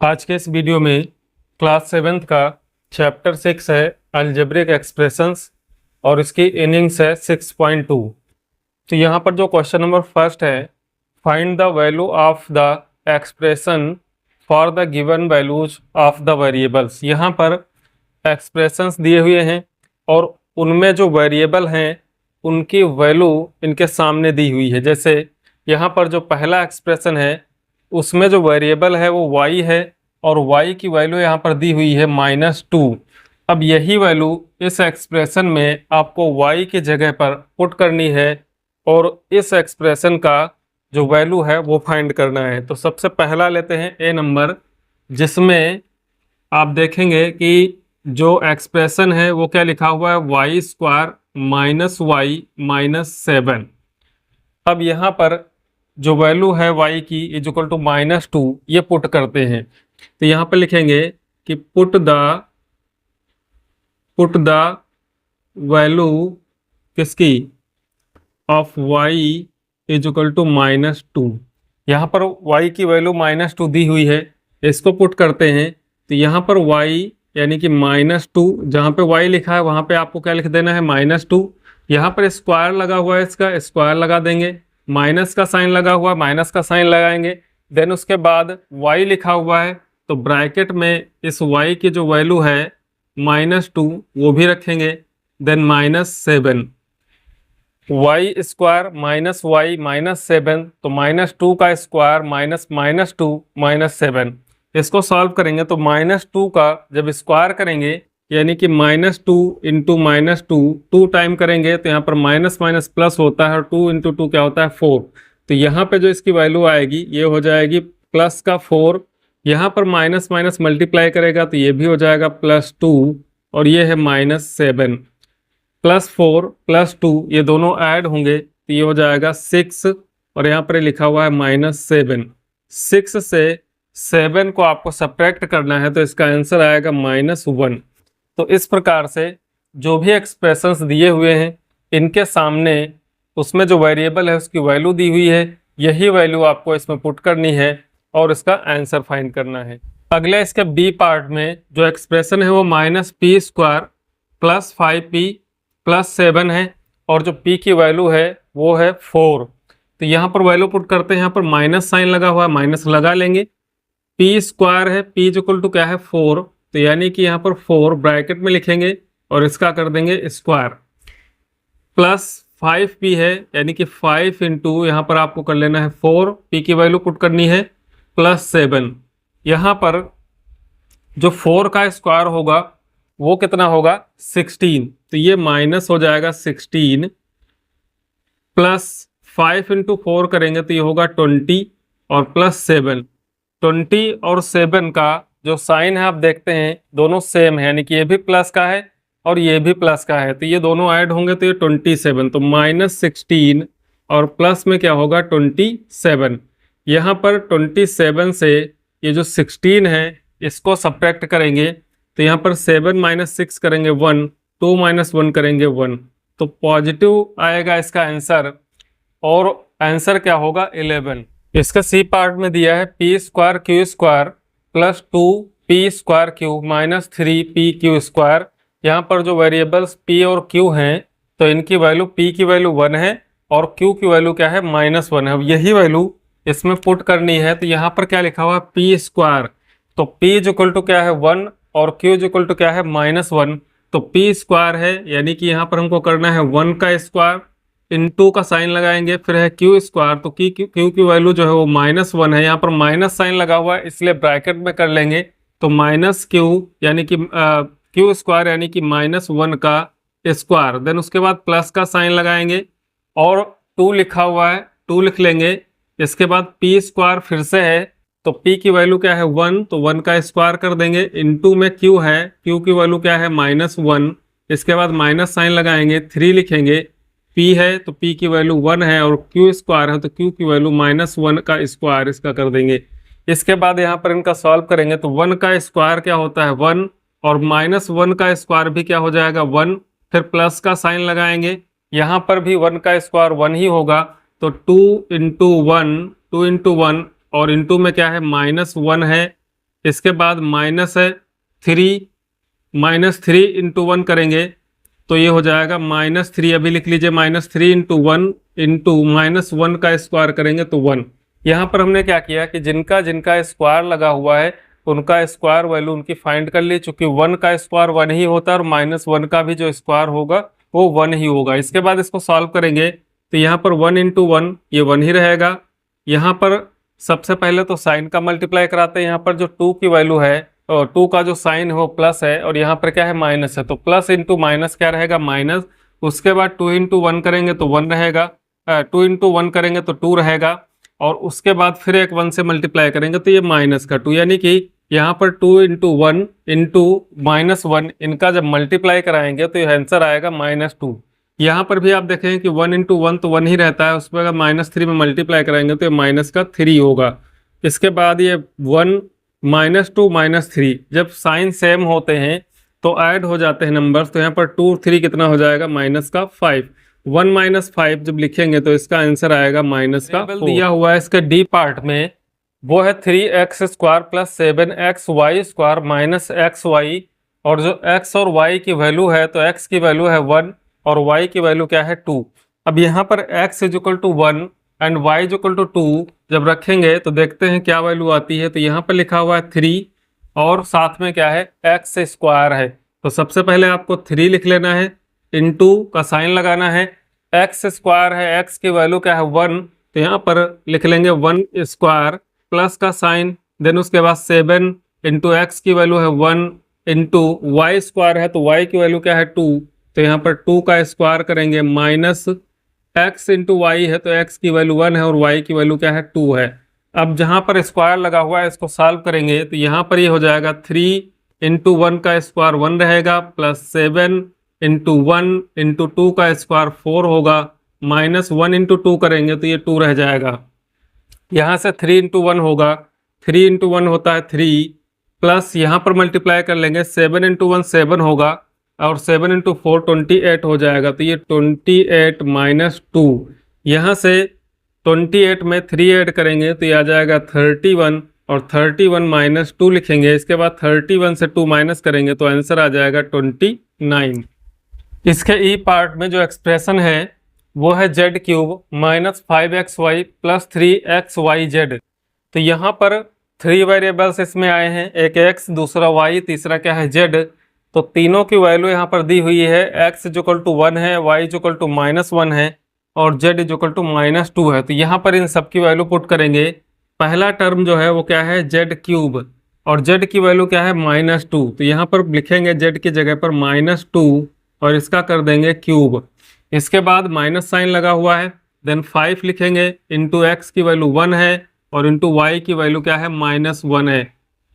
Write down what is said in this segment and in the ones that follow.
आज के इस वीडियो में क्लास 7th का चैप्टर 6 है अलजेब्रिक एक्सप्रेशंस और इसकी इनिंग्स है 6.2। तो यहाँ पर जो क्वेश्चन नंबर फर्स्ट है, find the value of the expression for the given values of the variables. यहाँ पर एक्सप्रेशंस दिए हुए हैं और उनमें जो वेरिएबल हैं उनकी वैल्यू इनके सामने दी हुई है। जैसे यहाँ पर जो पहला एक्सप्रेशन है उसमें जो वेरिएबल है वो y है और y की वैल्यू यहाँ पर दी हुई है -2। अब यही वैल्यू इस एक्सप्रेशन में आपको y की जगह पर पुट करनी है और इस एक्सप्रेशन का जो वैल्यू है वो फाइंड करना है। तो सबसे पहला लेते हैं ए नंबर, जिसमें आप देखेंगे कि जो एक्सप्रेशन है वो क्या लिखा हुआ है, y² - y - 7। अब यहाँ पर जो वैल्यू है y की इक्वल टू -2 ये पुट करते हैं। तो यहाँ पर लिखेंगे कि पुट द वैल्यू किसकी ऑफ y इक्वल टू -2। यहाँ पर y की वैल्यू -2 दी हुई है, इसको पुट करते हैं। तो यहाँ पर y यानी कि -2, जहाँ पे y लिखा है वहाँ पे आपको क्या लिख देना है -2। यहाँ पर स्क्वायर लगा हुआ है, इसका स्क्वायर लगा देंगे, माइनस का साइन लगा हुआ, माइनस का साइन लगाएंगे। देन उसके बाद y लिखा हुआ है तो ब्रैकेट में इस y की जो वैल्यू है -2 वो भी रखेंगे। देन -7, y² - y - 7, तो -2 का स्क्वायर -2 - 7। इसको सॉल्व करेंगे तो -2 का जब स्क्वायर करेंगे यानी कि -2 इंटू -2 2 टाइम करेंगे तो यहाँ पर माइनस माइनस प्लस होता है और 2 इंटू 2 क्या होता है 4। तो यहाँ पे जो इसकी वैल्यू आएगी ये हो जाएगी प्लस का 4। यहाँ पर माइनस माइनस मल्टीप्लाई करेगा तो ये भी हो जाएगा +2 और ये है -7। +4 +2 ये दोनों ऐड होंगे तो ये हो जाएगा 6 और यहाँ पर लिखा हुआ है -7। 6 से 7 को आपको सब्ट्रैक्ट करना है तो इसका आंसर आएगा -1। तो इस प्रकार से जो भी एक्सप्रेशंस दिए हुए हैं इनके सामने उसमें जो वेरिएबल है उसकी वैल्यू दी हुई है, यही वैल्यू आपको इसमें पुट करनी है और इसका आंसर फाइंड करना है। अगले इसके बी पार्ट में जो एक्सप्रेशन है वो -p² + 5p + 7 है और जो p की वैल्यू है वो है 4। तो यहाँ पर वैल्यू पुट करते हैं, यहाँ पर माइनस साइन लगा हुआ है, माइनस लगा लेंगे। p² है, p इक्वल टू क्या है 4, तो यानी कि यहाँ पर 4 ब्रैकेट में लिखेंगे और इसका कर देंगे स्क्वायर। प्लस 5p है यानी कि 5 इंटू यहाँ पर आपको कर लेना है 4, p की वैल्यू पुट करनी है +7। यहाँ पर जो 4 का स्क्वायर होगा वो कितना होगा 16, तो ये माइनस हो जाएगा 16 प्लस 5 इंटू 4 करेंगे तो ये होगा 20 और +7। 20 और 7 का जो साइन है आप देखते हैं दोनों सेम है, यानी कि ये भी प्लस का है और ये भी प्लस का है, तो ये दोनों ऐड होंगे तो ये 27। तो -16 और प्लस में क्या होगा 27। यहाँ पर 27 से ये जो 16 है इसको सब्ट्रैक्ट करेंगे तो यहाँ पर 7 - 6 करेंगे 1, 2 - 1 करेंगे 1, तो पॉजिटिव आएगा इसका आंसर और आंसर क्या होगा 11। इसका सी पार्ट में दिया है p² q² + 2p² - 3pq²। यहाँ पर जो वेरिएबल्स p और q हैं तो इनकी वैल्यू p की वैल्यू 1 है और q की वैल्यू क्या है -1 है। अब यही वैल्यू इसमें पुट करनी है तो यहाँ पर क्या लिखा हुआ है p², तो p इक्वल टू क्या है 1 और q इक्वल टू क्या है -1, तो p² है यानी कि यहाँ पर हमको करना है 1 का स्क्वायर, इंटू का साइन लगाएंगे, फिर है q², तो q की वैल्यू जो है वो -1 है। यहाँ पर माइनस साइन लगा हुआ है इसलिए ब्रैकेट में कर लेंगे, तो -q यानी कि q² यानी कि -1 का स्क्वायर। देन उसके बाद प्लस का साइन लगाएंगे और 2 लिखा हुआ है 2 लिख लेंगे। इसके बाद p² फिर से है तो p की वैल्यू क्या है 1, तो 1 का स्क्वायर कर देंगे, इंटू में q है, q की वैल्यू क्या है -1। इसके बाद माइनस साइन लगाएंगे, 3 लिखेंगे, p है तो p की वैल्यू 1 है और q² है तो q की वैल्यू -1 का स्क्वायर इसका कर देंगे। इसके बाद यहाँ पर इनका सॉल्व करेंगे तो 1 का स्क्वायर क्या होता है 1 और -1 का स्क्वायर भी क्या हो जाएगा 1, फिर प्लस का साइन लगाएंगे, यहाँ पर भी 1 का स्क्वायर 1 ही होगा, तो 2 इंटू 1 और इंटू में क्या है -1 है, इसके बाद माइनस है 3, -3 इंटू 1 करेंगे तो ये हो जाएगा -3, अभी लिख लीजिए -3 इंटू 1 इंटू -1 का स्क्वायर करेंगे तो 1। यहाँ पर हमने क्या किया कि जिनका जिनका स्क्वायर लगा हुआ है उनका स्क्वायर वैल्यू उनकी फाइंड कर ली, चूंकि 1 का स्क्वायर 1 ही होता है और -1 का भी जो स्क्वायर होगा वो 1 ही होगा। इसके बाद इसको सॉल्व करेंगे तो यहाँ पर 1 इंटू 1 ये 1 ही रहेगा। यहाँ पर सबसे पहले तो साइन का मल्टीप्लाई कराते हैं, यहाँ पर जो 2 की वैल्यू है और 2 का जो साइन है वो प्लस है और यहाँ पर क्या है माइनस है, तो प्लस इंटू माइनस क्या रहेगा माइनस। उसके बाद 2 इंटू 1 करेंगे तो 1 रहेगा, 2 इंटू 1 करेंगे तो 2 रहेगा और उसके बाद फिर एक 1 से मल्टीप्लाई करेंगे तो ये माइनस का 2, यानी कि यहाँ पर 2 इंटू 1 इंटू -1 इनका जब मल्टीप्लाई कराएंगे तो ये आंसर आएगा -2। यहाँ पर भी आप देखें कि 1 इंटू 1 तो 1 ही रहता है, उसमें अगर -3 में मल्टीप्लाई कराएंगे तो ये माइनस का 3 होगा। इसके बाद ये 1 -2 -3 जब साइन सेम होते हैं तो ऐड हो जाते हैं नंबर्स, तो यहाँ पर 2 3 कितना हो जाएगा माइनस का 5। 1 - 5 जब लिखेंगे तो इसका आंसर आएगा माइनस का 4। दिया हुआ है इसके डी पार्ट में, वो है 3x² + 7xy² - xy, और जो x और y की वैल्यू है तो x की वैल्यू है 1 और y की वैल्यू क्या है 2। अब यहाँ पर x = 1 एंड y = 2 जब रखेंगे तो देखते हैं क्या वैल्यू आती है। तो यहाँ पर लिखा हुआ है 3 और साथ में क्या है x² है, तो सबसे पहले आपको 3 लिख लेना है, इंटू का साइन लगाना है, x² है, x की वैल्यू क्या है 1, तो यहाँ पर लिख लेंगे 1² प्लस का साइन, देन उसके बाद 7 इंटू एक्स की वैल्यू है 1 इंटू y² है तो y की वैल्यू क्या है 2, तो यहाँ पर 2 का स्क्वायर करेंगे, माइनस x इंटू वाई है तो x की वैल्यू 1 है और y की वैल्यू क्या है 2 है। अब जहाँ पर स्क्वायर लगा हुआ है इसको सॉल्व करेंगे तो यहाँ पर ये हो जाएगा 3 इंटू 1 का स्क्वायर 1 रहेगा, प्लस 7 इंटू 1 इंटू 2 का स्क्वायर 4 होगा, -1 इंटू 2 करेंगे तो ये 2 रह जाएगा। यहाँ से 3 इंटू 1 होगा, 3 इंटू 1 होता है 3, प्लस यहाँ पर मल्टीप्लाई कर लेंगे 7 इंटू 1 7 होगा और 7 इंटू 4 28 हो जाएगा, तो ये 28 - 2, यहाँ से 28 में 3 ऐड करेंगे तो ये आ जाएगा 31 और 31 - 2 लिखेंगे, इसके बाद 31 से 2 माइनस करेंगे तो आंसर आ जाएगा 29। इसके ई पार्ट में जो एक्सप्रेशन है वो है z³ - 5xy + 3xyz। तो यहाँ पर 3 वेरिएबल्स इसमें आए हैं, एक x दूसरा y तीसरा क्या है z, तो तीनों की वैल्यू यहाँ पर दी हुई है, x = 1 है, y = -1 है और z = -2 है। तो यहाँ पर इन सब की वैल्यू पुट करेंगे, पहला टर्म जो है वो क्या है z³ और z की वैल्यू क्या है -2, तो यहाँ पर लिखेंगे z की जगह पर -2 और इसका कर देंगे क्यूब। इसके बाद माइनस साइन लगा हुआ है, देन 5 लिखेंगे, इंटू एक्स की वैल्यू 1 है और इंटू वाई की वैल्यू क्या है -1 है,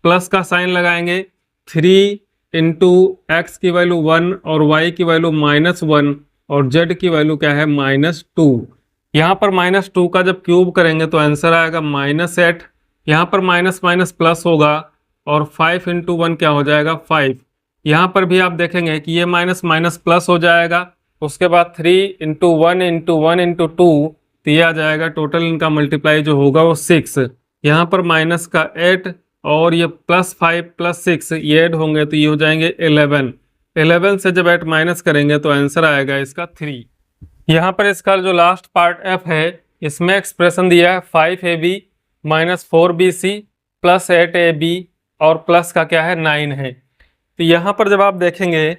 प्लस का साइन लगाएंगे, 3 इंटू एक्स की वैल्यू 1 और वाई की वैल्यू -1 और जेड की वैल्यू क्या है -2। यहाँ पर -2 का जब क्यूब करेंगे तो आंसर आएगा -8, यहाँ पर माइनस माइनस प्लस होगा और 5 इंटू 1 क्या हो जाएगा 5। यहाँ पर भी आप देखेंगे कि ये माइनस माइनस प्लस हो जाएगा, उसके बाद 3 इंटू 1 इंटू 1 इंटू 2 तो ये आ जाएगा, टोटल इनका मल्टीप्लाई जो होगा वो 6। यहाँ पर माइनस का 8 और ये +5 + 6 ये ऐड होंगे तो ये हो जाएंगे 11। 11 से जब 8 माइनस करेंगे तो आंसर आएगा इसका 3। यहाँ पर इसका जो लास्ट पार्ट f है इसमें एक्सप्रेशन दिया है 5ab - 4bc + 8ab और प्लस का क्या है 9 है। तो यहाँ पर जब आप देखेंगे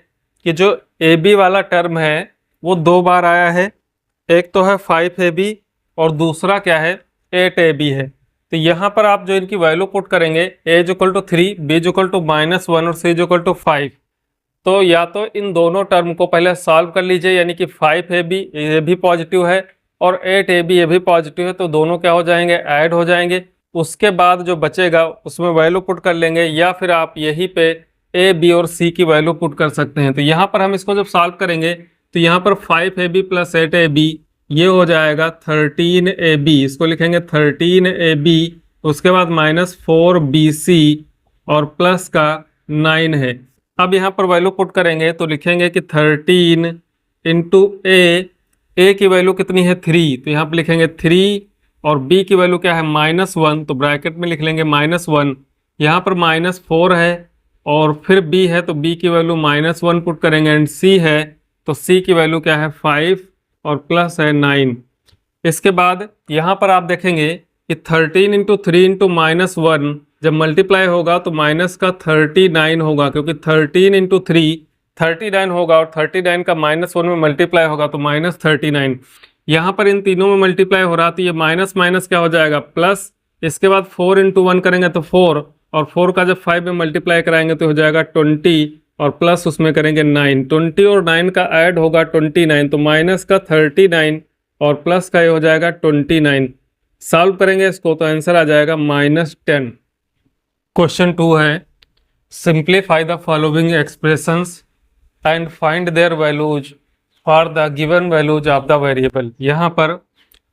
कि जो ab वाला टर्म है वो 2 बार आया है, एक तो है 5ab और दूसरा क्या है 8ab है। तो यहाँ पर आप जो इनकी वैल्यू पुट करेंगे a = 3, b = -1 और c = 5, तो या तो इन दोनों टर्म को पहले सॉल्व कर लीजिए, यानी कि 5ab ये भी पॉजिटिव है और 8ab ये भी पॉजिटिव है, तो दोनों क्या हो जाएंगे ऐड हो जाएंगे। उसके बाद जो बचेगा उसमें वैल्यू पुट कर लेंगे, या फिर आप यहीं पे a b और c की वैल्यू पुट कर सकते हैं। तो यहाँ पर हम इसको जब सॉल्व करेंगे तो यहाँ पर 5ab + 8ab ये हो जाएगा 13ab, इसको लिखेंगे 13ab, उसके बाद -4bc और प्लस का 9 है। अब यहाँ पर वैल्यू पुट करेंगे तो लिखेंगे कि 13 इंटू a की वैल्यू कितनी है 3, तो यहाँ पर लिखेंगे 3 और b की वैल्यू क्या है -1, तो ब्रैकेट में लिख लेंगे -1, यहाँ पर -4 है और फिर b है तो b की वैल्यू -1 पुट करेंगे एंड c है तो c की वैल्यू क्या है 5 और प्लस है 9। इसके बाद यहाँ पर आप देखेंगे कि 13 इंटू 3 इंटू -1 जब मल्टीप्लाई होगा तो माइनस का 39 होगा, क्योंकि 13 इंटू 3 39 होगा और 39 का -1 में मल्टीप्लाई होगा तो -39। यहाँ पर इन तीनों में मल्टीप्लाई हो रहा तो ये माइनस माइनस क्या हो जाएगा प्लस। इसके बाद 4 इंटू 1 करेंगे तो 4 और 4 का जब 5 में मल्टीप्लाई कराएंगे तो हो जाएगा 20 और प्लस उसमें करेंगे 9। 20 और 9 का ऐड होगा 29 तो माइनस का 39 और प्लस का ये हो जाएगा 29। सॉल्व करेंगे इसको तो आंसर आ जाएगा -10। क्वेश्चन 2 है simplify the following expressions and find there values for the given values of the variable. यहाँ पर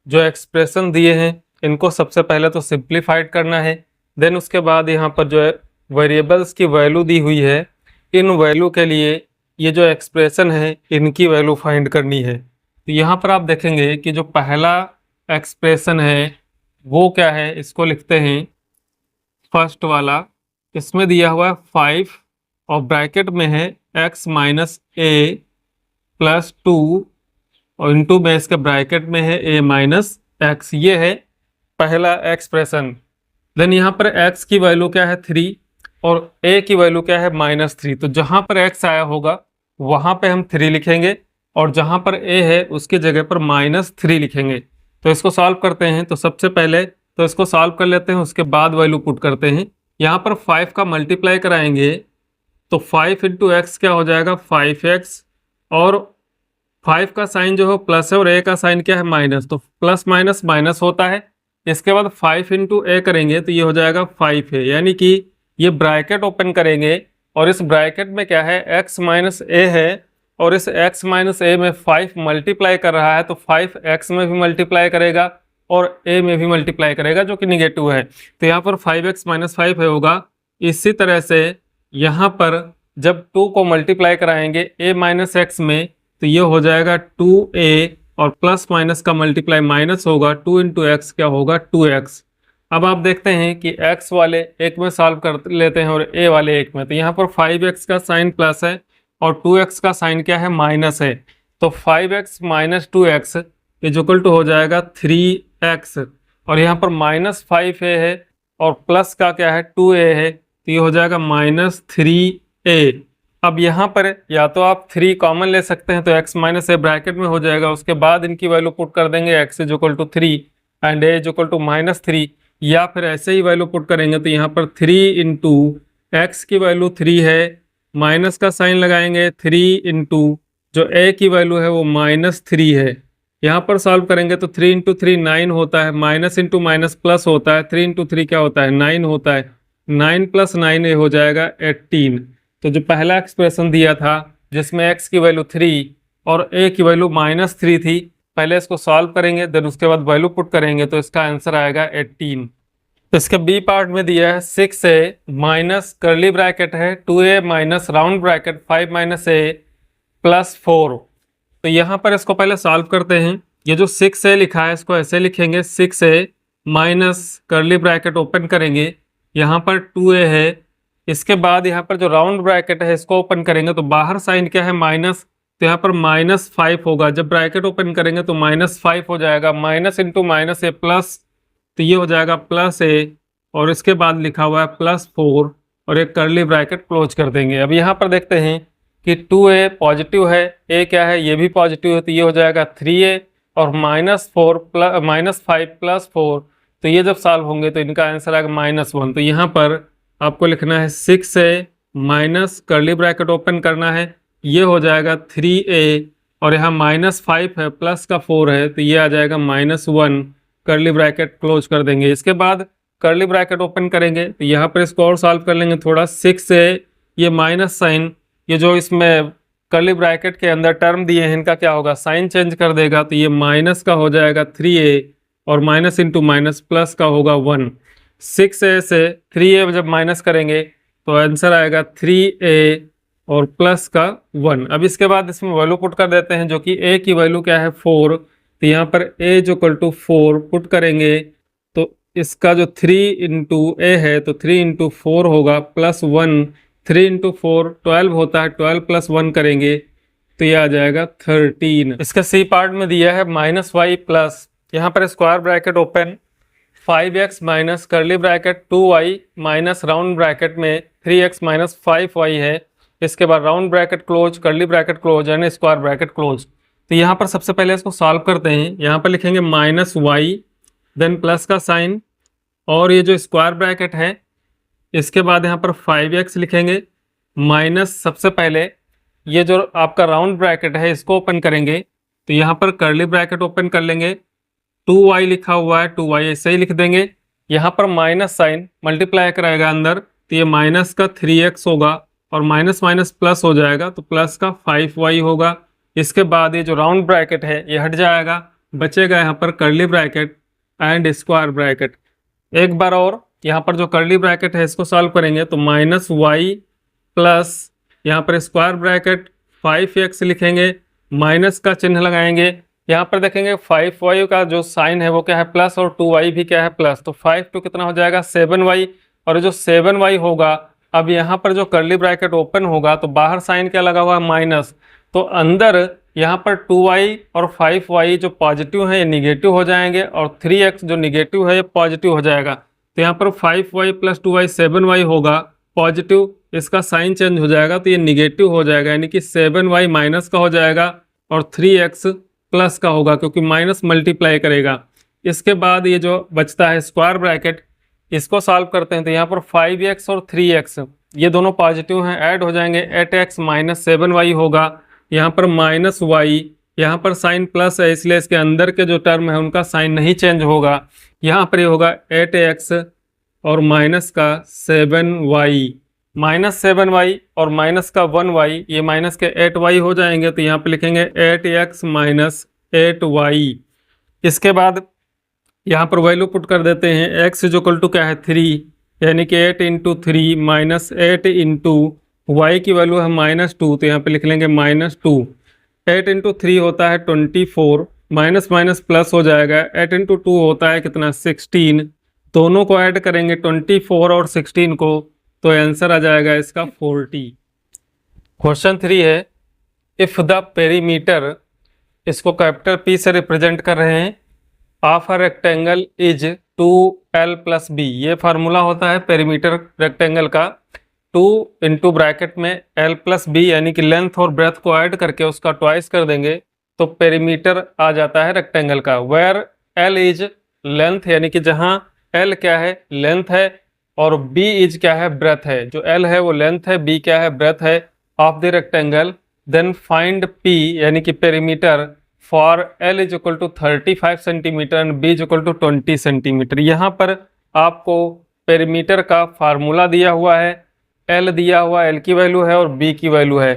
जो एक्सप्रेशन दिए हैं इनको सबसे पहले तो सिंप्लीफाइड करना है, देन उसके बाद यहाँ पर जो है वेरिएबल्स की वैल्यू दी हुई है, इन वैल्यू के लिए ये जो एक्सप्रेशन है इनकी वैल्यू फाइंड करनी है। तो यहाँ पर आप देखेंगे कि जो पहला एक्सप्रेशन है वो क्या है, इसको लिखते हैं फर्स्ट वाला। इसमें दिया हुआ है 5 और ब्रैकेट में है x माइनस ए प्लस 2 और इंटू में इसके ब्रैकेट में है a माइनस एक्स। ये है पहला एक्सप्रेशन। देन यहाँ पर x की वैल्यू क्या है 3 और a की वैल्यू क्या है -3। तो जहाँ पर x आया होगा वहाँ पे हम 3 लिखेंगे और जहाँ पर a है उसकी जगह पर -3 लिखेंगे। तो इसको सॉल्व करते हैं। तो सबसे पहले तो इसको सॉल्व कर लेते हैं, उसके बाद वैल्यू पुट करते हैं। यहाँ पर 5 का मल्टीप्लाई कराएंगे तो 5 इंटू एक्स क्या हो जाएगा 5x और 5 का साइन जो है प्लस है और a का साइन क्या है माइनस, तो प्लस माइनस माइनस होता है। इसके बाद 5 इंटू ए करेंगे तो ये हो जाएगा 5 है, यानी कि ये ब्रैकेट ओपन करेंगे और इस ब्रैकेट में क्या है x माइनस ए है और इस x माइनस ए में 5 मल्टीप्लाई कर रहा है तो 5 x में भी मल्टीप्लाई करेगा और a में भी मल्टीप्लाई करेगा जो कि निगेटिव है। तो यहाँ पर 5x माइनस 5 है होगा। इसी तरह से यहाँ पर जब 2 को मल्टीप्लाई कराएंगे a माइनस एक्स में तो ये हो जाएगा 2a और प्लस माइनस का मल्टीप्लाई माइनस होगा 2 इंटू एक्स क्या होगा 2x। अब आप देखते हैं कि x वाले एक में सॉल्व कर लेते हैं और a वाले एक में। तो यहाँ पर 5x का साइन प्लस है और 2x का साइन क्या है माइनस है, तो 5x minus 2x is equal to हो जाएगा 3x और यहाँ पर -5a है और प्लस का क्या है 2a है तो ये हो जाएगा -3a। अब यहाँ पर या तो आप 3 कॉमन ले सकते हैं तो x माइनस ए ब्रैकेट में हो जाएगा, उसके बाद इनकी वैल्यू पुट कर देंगे x is equal to 3 and a is equal to -3, या फिर ऐसे ही वैल्यू पुट करेंगे तो यहाँ पर 3 इंटू एक्स की वैल्यू 3 है, माइनस का साइन लगाएंगे 3 इंटू जो a की वैल्यू है वो -3 है। यहाँ पर सॉल्व करेंगे तो 3 इंटू 3 9 होता है, माइनस इंटू माइनस प्लस होता है, 3 इंटू 3 क्या होता है 9 होता है, 9 प्लस 9 ये हो जाएगा 18। तो जो पहला एक्सप्रेशन दिया था जिसमें x की वैल्यू 3 और a की वैल्यू -3 थी, पहले इसको सॉल्व करेंगे देन उसके बाद वैल्यू पुट करेंगे तो इसका आंसर आएगा 18। तो इसके बी पार्ट में दिया है 6a माइनस कर्ली ब्रैकेट है 2a minus round bracket 5 minus a plus 4। तो यहाँ पर इसको पहले सॉल्व करते हैं। ये जो 6a लिखा है इसको ऐसे लिखेंगे 6a minus curly bracket open करेंगे, यहाँ पर 2a है, इसके बाद यहाँ पर जो राउंड ब्रैकेट है इसको ओपन करेंगे तो बाहर साइन क्या है माइनस, तो यहाँ पर -5 होगा। जब ब्रैकेट ओपन करेंगे तो -5 हो जाएगा, माइनस इंटू माइनस ए प्लस, तो ये हो जाएगा +a और इसके बाद लिखा हुआ है +4 और एक कर्ली ब्रैकेट क्लोज कर देंगे। अब यहाँ पर देखते हैं कि 2a पॉजिटिव है, a क्या है ये भी पॉजिटिव है, तो ये हो जाएगा 3a और -5 प्लस 4, तो ये जब सॉल्व होंगे तो इनका आंसर आएगा -1। तो यहाँ पर आपको लिखना है 6a minus curly bracket open करना है, ये हो जाएगा 3a और यहाँ -5 है प्लस का 4 है तो ये आ जाएगा -1, कर्ली ब्रैकेट क्लोज कर देंगे। इसके बाद कर्ली ब्रैकेट ओपन करेंगे तो यहाँ पर इसको और सॉल्व कर लेंगे थोड़ा। 6a ये माइनस साइन, ये जो इसमें कर्ली ब्रैकेट के अंदर टर्म दिए हैं इनका क्या होगा साइन चेंज कर देगा, तो ये माइनस का हो जाएगा 3a और माइनस इंटू माइनस प्लस का होगा 1। 6a से 3a जब माइनस करेंगे तो आंसर आएगा 3a और प्लस का 1। अब इसके बाद इसमें वैल्यू पुट कर देते हैं जो कि a की वैल्यू क्या है 4, तो यहाँ पर a जो इक्वल टू 4 पुट करेंगे तो इसका जो 3 इंटू ए है तो 3 इंटू 4 होगा प्लस 1, 3 इंटू 4 12 होता है, 12 प्लस 1 करेंगे तो ये आ जाएगा 13। इसका सी पार्ट में दिया है माइनस वाई प्लस, यहाँ पर square bracket open 5x minus करली bracket 2y minus round bracket में 3x माइनस 5y है। इसके बाद राउंड ब्रैकेट क्लोज, करली bracket close and square bracket close. तो यहाँ पर सबसे पहले इसको सॉल्व करते हैं। यहाँ पर लिखेंगे माइनस वाई, देन प्लस का साइन और ये जो स्क्वायर ब्रैकेट है इसके बाद यहाँ पर 5x लिखेंगे माइनस, सबसे पहले ये जो आपका राउंड ब्रैकेट है इसको ओपन करेंगे तो यहाँ पर करली ब्रैकेट ओपन कर लेंगे, 2y लिखा हुआ है 2y ऐसे ही लिख देंगे। यहाँ पर माइनस साइन मल्टीप्लाई कराएगा अंदर तो ये माइनस का 3x होगा और माइनस माइनस प्लस हो जाएगा तो प्लस का 5y होगा। इसके बाद ये जो राउंड ब्रैकेट है ये हट जाएगा, बचेगा यहाँ पर करली ब्रैकेट एंड स्क्वायर ब्रैकेट। एक बार और यहाँ पर जो करली ब्रैकेट है इसको सॉल्व करेंगे तो माइनस वाई प्लस यहाँ पर स्क्वायर ब्रैकेट 5x लिखेंगे, माइनस का चिन्ह लगाएंगे। यहाँ पर देखेंगे 5y का जो साइन है वो क्या है प्लस और 2y भी क्या है प्लस, तो 5 टू कितना हो जाएगा 7y और जो 7y होगा अब यहाँ पर जो करली ब्रैकेट ओपन होगा तो बाहर साइन क्या लगा हुआ है माइनस, तो अंदर यहाँ पर 2y और 5y जो पॉजिटिव है ये निगेटिव हो जाएंगे और 3x जो निगेटिव है ये पॉजिटिव हो जाएगा। तो यहाँ पर 5y प्लस 2y 7y होगा पॉजिटिव, इसका साइन चेंज हो जाएगा तो ये निगेटिव हो जाएगा, यानी कि 7y माइनस का हो जाएगा और 3x प्लस का होगा क्योंकि माइनस मल्टीप्लाई करेगा। इसके बाद ये जो बचता है स्क्वायर ब्रैकेट इसको सॉल्व करते हैं तो यहाँ पर 5x और 3x ये दोनों पॉजिटिव हैं, ऐड हो जाएंगे 8x माइनस 7y होगा। यहाँ पर माइनस वाई, यहाँ पर साइन प्लस है इसलिए इसके अंदर के जो टर्म है उनका साइन नहीं चेंज होगा। यहाँ पर ये होगा 8x और माइनस का 7y, माइनस 7y और माइनस का 1y, ये माइनस के 8y हो जाएंगे तो यहाँ पे लिखेंगे 8x माइनस 8y। इसके बाद यहाँ पर वैल्यू पुट कर देते हैं, x इक्वल टू क्या है 3, यानी कि 8 इंटू 3 माइनस 8 इंटू वाई की वैल्यू है माइनस 2 तो यहाँ पे लिख लेंगे माइनस 2। 8 इंटू 3 होता है 24, माइनस माइनस प्लस हो जाएगा, 8 इंटू 2 होता है कितना 16, दोनों को ऐड करेंगे 24 और 16 को तो आंसर आ जाएगा इसका 40। क्वेश्चन 3 है, इफ द पेरीमीटर, इसको कैपिटल P से रिप्रेजेंट कर रहे हैं, of a rectangle is 2l plus B, ये फार्मूला होता है पेरीमीटर रेक्टेंगल का। 2 इंटू ब्रैकेट में l प्लस बी यानी कि लेंथ और ब्रेथ को ऐड करके उसका ट्वाइस कर देंगे तो पेरीमीटर आ जाता है रेक्टेंगल का। वेयर l इज लेंथ, यानी कि जहां l क्या है लेंथ है और b इज क्या है ब्रेथ है, जो l है वो लेंथ है, b क्या है ब्रेथ है of the rectangle. Then find p यानी कि perimeter for l is equal to 35 centimetre and b is equal to 20 centimetre. यहाँ पर आपको पेरीमीटर का फार्मूला दिया हुआ है, l दिया हुआ है, l की वैल्यू है और b की वैल्यू है।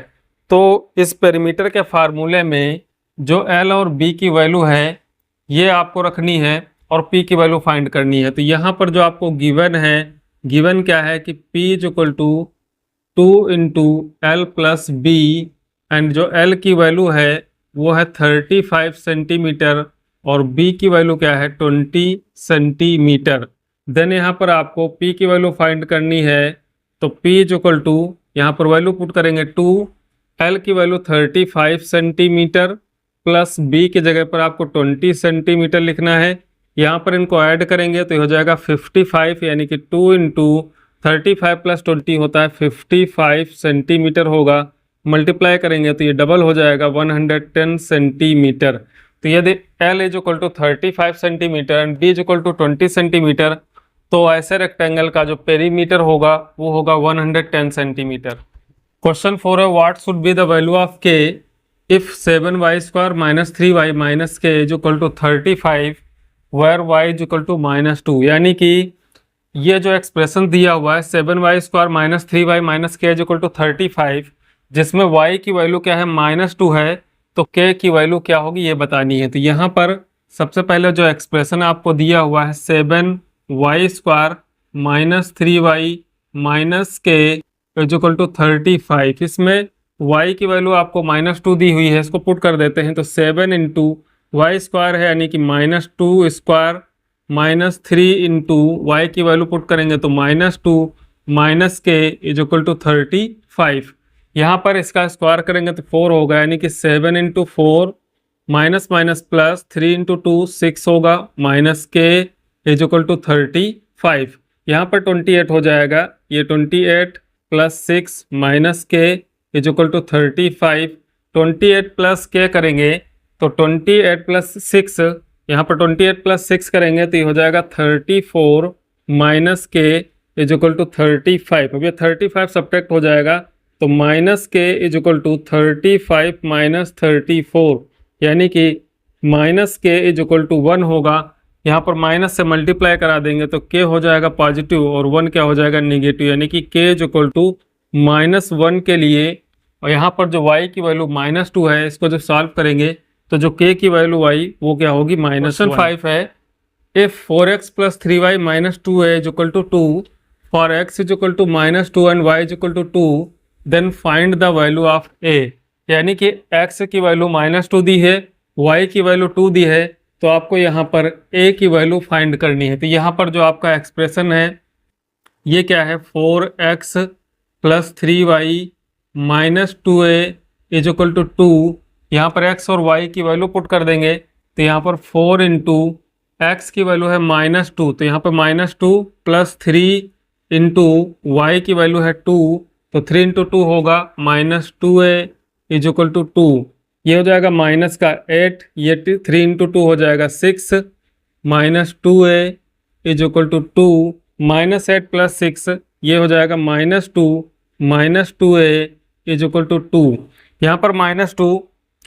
तो इस पेरीमीटर के फार्मूले में जो l और b की वैल्यू है ये आपको रखनी है और p की वैल्यू फाइंड करनी है। तो यहाँ पर जो आपको गिवन है, गिवन क्या है कि p is equal to 2 into L plus B and जो l की वैल्यू है वो है 35 सेंटीमीटर और b की वैल्यू क्या है 20 सेंटीमीटर। देन यहाँ पर आपको p की वैल्यू फाइंड करनी है तो p इज इक्वल टू, यहाँ पर वैल्यू पुट करेंगे 2, l की वैल्यू 35 सेंटीमीटर प्लस b की जगह पर आपको 20 सेंटीमीटर लिखना है। यहाँ पर इनको ऐड करेंगे तो हो जाएगा 55, यानी कि 2 इंटू 35 प्लस 20 होता है 55 सेंटीमीटर होगा। मल्टीप्लाई करेंगे तो ये डबल हो जाएगा 110 सेंटीमीटर। तो यदि L is equal to 35 centimetre and B is equal to 20 centimetre तो ऐसे रेक्टेंगल का जो पेरीमीटर होगा वो होगा 110 सेंटीमीटर। क्वेश्चन 4 है, what should be the value of k if 7y square minus 3y minus k is equal to 35 where y is equal to minus 2। यानी कि ये जो एक्सप्रेशन दिया हुआ है 7y square minus 3y minus k is equal to 35, जिसमें y की value क्या है माइनस 2 है तो k की वैल्यू क्या होगी ये बतानी है। तो यहाँ पर सबसे पहले जो एक्सप्रेशन आपको दिया हुआ है 7y square minus 3y minus k is equal to 35, इसमें y की वैल्यू आपको माइनस 2 दी हुई है, इसको पुट कर देते हैं तो 7 इंटू वाई स्क्वायर है यानी कि माइनस 2 स्क्वायर -3 इंटू वाई की वैल्यू पुट करेंगे तो -2 माइनस के इज इक्वल टू 35। यहाँ पर इसका स्क्वायर करेंगे तो 4 होगा, यानी कि 7 into 4 minus minus plus 3 into 2 6 होगा, माइनस के इज इक्वल टू 35। यहाँ पर 28 हो जाएगा, ये 28 प्लस 6 माइनस के इज इक्वल टू 35। 28 प्लस के करेंगे तो 28 प्लस 6, यहाँ पर 28 प्लस 6 करेंगे तो ये हो जाएगा 34 माइनस के इज इक्वल टू 35। अब ये 35 सब्ट्रैक्ट हो जाएगा तो माइनस के इज इक्वल टू 35 माइनस 34, यानी कि माइनस के इज इक्वल टू 1 होगा। यहाँ पर माइनस से मल्टीप्लाई करा देंगे तो के हो जाएगा पॉजिटिव और 1 क्या हो जाएगा नेगेटिव, यानी कि के इज इक्वल टू -1 के लिए। और यहाँ पर जो y की वैल्यू -2 है, इसको जब सॉल्व करेंगे तो जो k की वैल्यू आई वो क्या होगी -5 है। इफ 4x प्लस 3y -2 है is equal to 2, for x is equal to -2 and y is equal to 2, then find the value of a। यानी कि x की वैल्यू -2 दी है, y की वैल्यू 2 दी है, तो आपको यहाँ पर a की वैल्यू फाइंड करनी है। तो यहाँ पर जो आपका एक्सप्रेशन है ये क्या है, 4x plus 3y -2a is equal to 2। यहाँ पर x और y की वैल्यू पुट कर देंगे तो यहाँ पर 4 इंटू एक्स की वैल्यू है -2, तो यहाँ पर -2 प्लस 3 इंटू वाई की वैल्यू है 2, तो 3 इंटू 2 होगा -2a इज इक्वल टू 2। ये हो जाएगा माइनस का 8, ये 3 इंटू 2 हो जाएगा 6, -2a is equal to 2, -8 plus 6 ये हो जाएगा -2 -2a इज इक्वल टू 2। यहाँ पर -2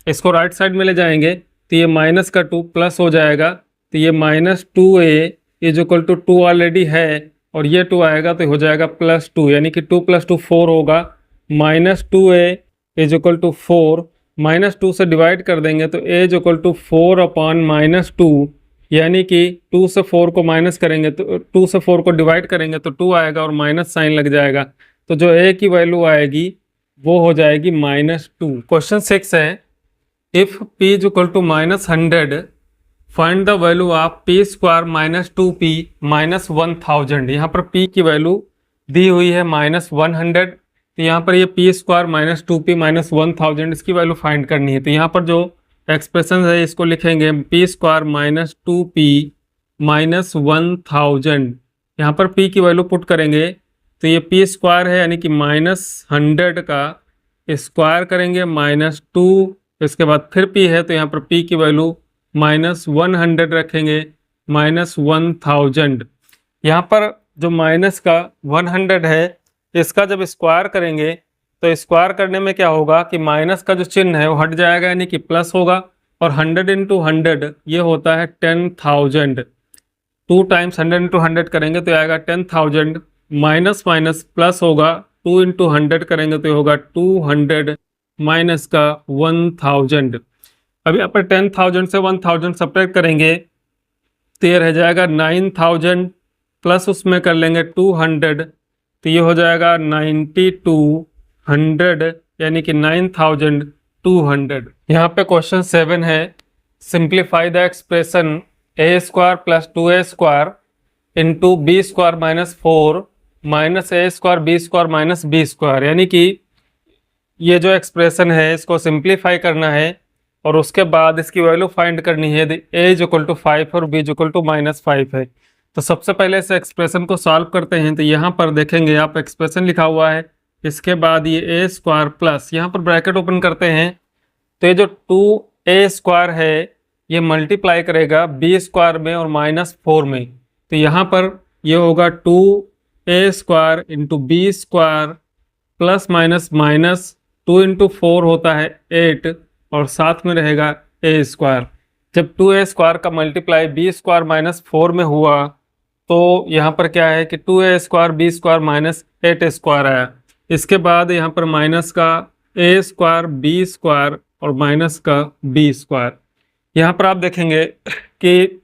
इसको राइट साइड में ले जाएंगे तो ये माइनस का 2 प्लस हो जाएगा, तो ये -2a is equal to 2 already है और ये 2 आएगा तो हो जाएगा +2, यानी कि 2 + 2 4 होगा। -2a इज इक्वल टू 4, -2 से डिवाइड कर देंगे तो a इज इक्वल टू 4/-2, यानी कि 2 से 4 को माइनस करेंगे तो 2 से 4 को डिवाइड करेंगे तो 2 आएगा और माइनस साइन लग जाएगा, तो जो a की वैल्यू आएगी वो हो जाएगी -2। क्वेश्चन 6 है, if p is equal to -100 find the value of p square -2p -1000। यहाँ पर p की वैल्यू दी हुई है -100, तो यहाँ पर ये p स्क्वायर -2p -1000 इसकी वैल्यू फाइंड करनी है। तो यहाँ पर जो एक्सप्रेशन है इसको लिखेंगे p स्क्वायर -2p -1000। यहाँ पर p की वैल्यू पुट करेंगे तो ये p स्क्वायर है, यानी कि -100 का स्क्वायर करेंगे -2, इसके बाद फिर p है तो यहाँ पर p की वैल्यू -100 रखेंगे -1000। यहाँ पर जो माइनस का 100 है इसका जब स्क्वायर करेंगे तो स्क्वायर करने में क्या होगा कि माइनस का जो चिन्ह है वो हट जाएगा, यानी कि प्लस होगा, और 100 इंटू 100 ये होता है 10,000। 2 टाइम्स 100 इंटू 100 करेंगे तो आएगा 10,000, माइनस माइनस प्लस होगा, 2 इंटू 100 करेंगे तो होगा 200 माइनस का 1000। अब यहाँ पर 10,000 से 1000 सब्ट्रैक्ट करेंगे तो ये रह जाएगा 9,000 प्लस उसमें कर लेंगे 200 तो ये हो जाएगा 9200, यानी कि 9200। यहाँ पे क्वेश्चन 7 है, simplify the expression a square plus 2a square into B square -4 -a square B square -b square. यानी कि ये जो एक्सप्रेशन है इसको सिंप्लीफाई करना है और उसके बाद इसकी वैल्यू फाइंड करनी है। a इज इक्वल टू 5 और b इज इक्वल टू -5 है। तो सबसे पहले इस एक्सप्रेशन को सॉल्व करते हैं। तो यहाँ पर देखेंगे आप एक्सप्रेशन लिखा हुआ है, इसके बाद ये a स्क्वायर प्लस यहाँ पर ब्रैकेट ओपन करते हैं तो ये जो 2a स्क्वायर है ये मल्टीप्लाई करेगा b स्क्वायर में और -4 में, तो यहाँ पर ये होगा 2a square into B square plus minus 2 into 4 होता है 8 और साथ में रहेगा a स्क्वायर। जब 2a स्क्वायर का मल्टीप्लाई b स्क्वायर -4 में हुआ तो यहाँ पर क्या है कि 2a square b square -8 square आया। इसके बाद यहाँ पर माइनस का a स्क्वायर b स्क्वायर और माइनस का b स्क्वायर। यहाँ पर आप देखेंगे कि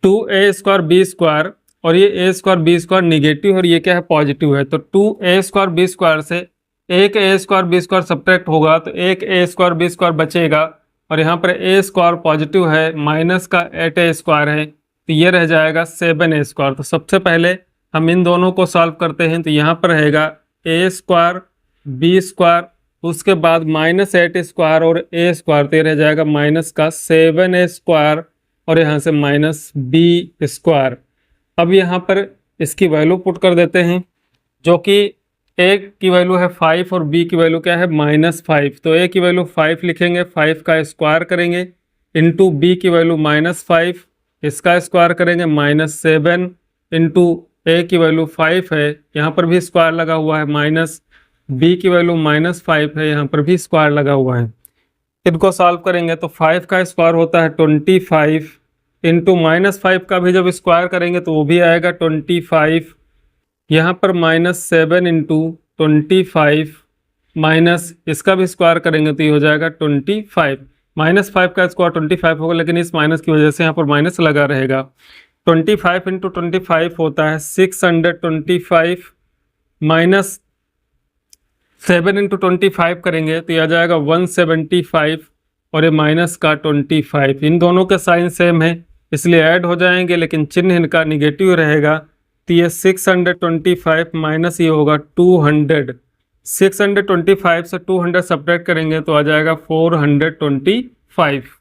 2a स्क्वायर b स्क्वायर और ये a square b square negative और ये क्या है पॉजिटिव है, तो 2a स्क्वायर b स्क्वायर से एक a square b square subtract होगा तो एक a स्क्वायर b स्क्वायर बचेगा, और यहाँ पर a स्क्वायर पॉजिटिव है, माइनस का 8a स्क्वायर है तो ये रह जाएगा 7a²। तो सबसे पहले हम इन दोनों को सॉल्व करते हैं। तो यहाँ पर रहेगा a² b², उसके बाद -8² और a², तो ये रह जाएगा माइनस का 7a² और यहाँ से -b²। अब यहाँ पर इसकी वैल्यू पुट कर देते हैं, जो कि a की वैल्यू है 5 और b की वैल्यू क्या है -5। तो a की वैल्यू 5 लिखेंगे, 5 का स्क्वायर करेंगे, इंटू b की वैल्यू -5, इसका स्क्वायर करेंगे -7, इंटू a की वैल्यू 5 है, यहाँ पर भी स्क्वायर लगा हुआ है, माइनस b की वैल्यू -5 है, यहाँ पर भी स्क्वायर लगा हुआ है। इनको सॉल्व करेंगे तो 5 का स्क्वायर होता है 25, इंटू -5 का भी जब स्क्वायर करेंगे तो वो भी आएगा 25, यहाँ पर -7 इंटू 25, माइनस इसका भी स्क्वायर करेंगे तो ये हो जाएगा 25। -5 का स्क्वायर 25 होगा, लेकिन इस माइनस की वजह से यहाँ पर माइनस लगा रहेगा। 25 इंटू 25 होता है 625, माइनस 7 इंटू 25 करेंगे तो यह आ जाएगा 175, और ये माइनस का 25। इन दोनों के साइन सेम है इसलिए ऐड हो जाएंगे, लेकिन चिन्ह इनका निगेटिव रहेगा। तो ये 625 माइनस ये होगा 200। 625 से 200 सब्ट्रैक्ट करेंगे तो आ जाएगा 425।